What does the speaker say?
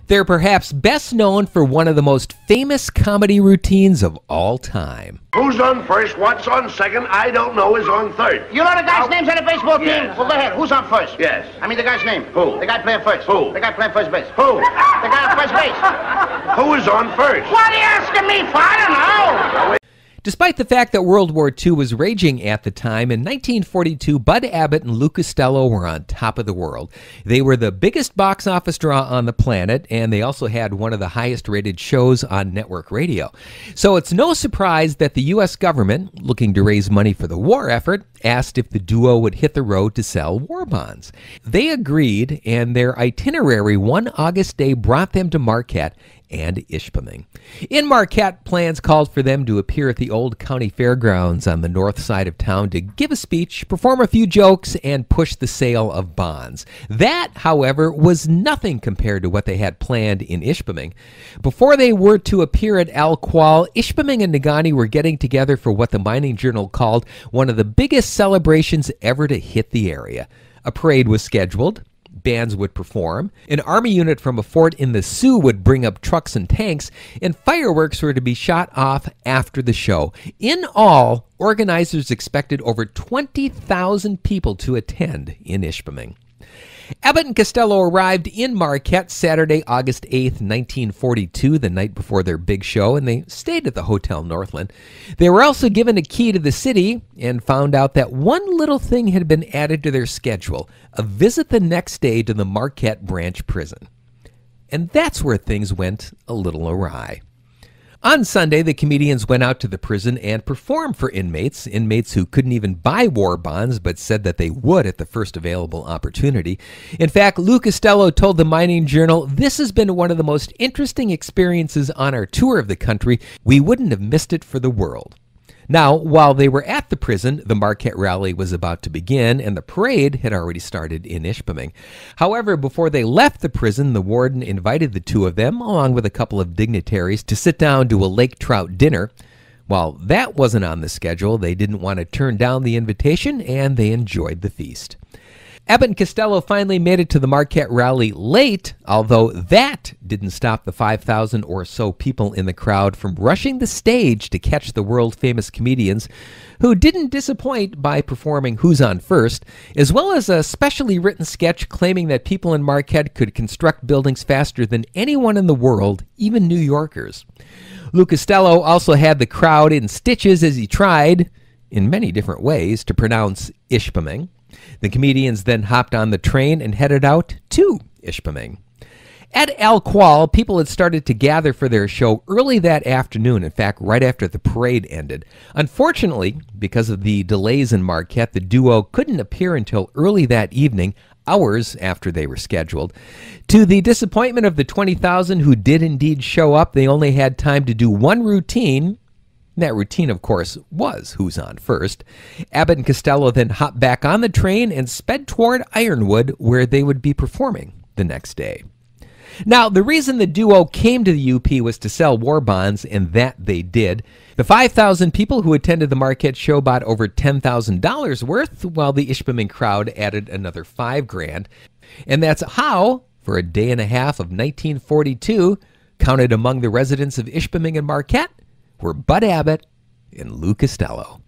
They're perhaps best known for one of the most famous comedy routines of all time. Who's on first, what's on second, I don't know, is on third. You know the guy's names on the baseball team? Yes. Well, go ahead. Who's on first? Yes. I mean the guy's name. Who? The guy playing first. Who? The guy playing first base. Who? The guy on first base. Who is on first? What are you asking me for? I don't know. Despite the fact that World War II was raging at the time, in 1942, Bud Abbott and Lou Costello were on top of the world. They were the biggest box office draw on the planet, and they also had one of the highest rated shows on network radio. So it's no surprise that the U.S. government, looking to raise money for the war effort, asked if the duo would hit the road to sell war bonds. They agreed, and their itinerary one August day brought them to Marquette and Ishpeming. In Marquette, plans called for them to appear at the old county fairgrounds on the north side of town to give a speech, perform a few jokes, and push the sale of bonds. That, however, was nothing compared to what they had planned in Ishpeming. Before they were to appear at Al Qual, Ishpeming and Negaunee were getting together for what the Mining Journal called one of the biggest celebrations ever to hit the area. A parade was scheduled. Bands would perform, an army unit from a fort in the Sioux would bring up trucks and tanks, and fireworks were to be shot off after the show. In all, organizers expected over 20,000 people to attend in Ishpeming. Abbott and Costello arrived in Marquette Saturday, August 8th, 1942, the night before their big show, and they stayed at the Hotel Northland. They were also given a key to the city and found out that one little thing had been added to their schedule, a visit the next day to the Marquette branch prison. And that's where things went a little awry. On Sunday, the comedians went out to the prison and performed for inmates who couldn't even buy war bonds but said that they would at the first available opportunity. In fact, Lou Costello told the Mining Journal, "This has been one of the most interesting experiences on our tour of the country. We wouldn't have missed it for the world." Now, while they were at the prison, the Marquette rally was about to begin, and the parade had already started in Ishpeming. However, before they left the prison, the warden invited the two of them, along with a couple of dignitaries, to sit down to a lake trout dinner. While that wasn't on the schedule, they didn't want to turn down the invitation, and they enjoyed the feast. Abbott and Costello finally made it to the Marquette rally late, although that didn't stop the 5,000 or so people in the crowd from rushing the stage to catch the world-famous comedians, who didn't disappoint by performing Who's on First, as well as a specially written sketch claiming that people in Marquette could construct buildings faster than anyone in the world, even New Yorkers. Lou Costello also had the crowd in stitches as he tried, in many different ways, to pronounce Ishpeming. The comedians then hopped on the train and headed out to Ishpeming. At Al Qual, people had started to gather for their show early that afternoon, in fact, right after the parade ended. Unfortunately, because of the delays in Marquette, the duo couldn't appear until early that evening, hours after they were scheduled. To the disappointment of the 20,000 who did indeed show up, they only had time to do one routine. That routine, of course, was Who's on First. Abbott and Costello then hopped back on the train and sped toward Ironwood, where they would be performing the next day. Now, the reason the duo came to the UP was to sell war bonds, and that they did. The 5,000 people who attended the Marquette show bought over $10,000 worth, while the Ishpeming crowd added another $5,000. And that's how, for a day and a half of 1942, counted among the residents of Ishpeming and Marquette, were Bud Abbott and Lou Costello.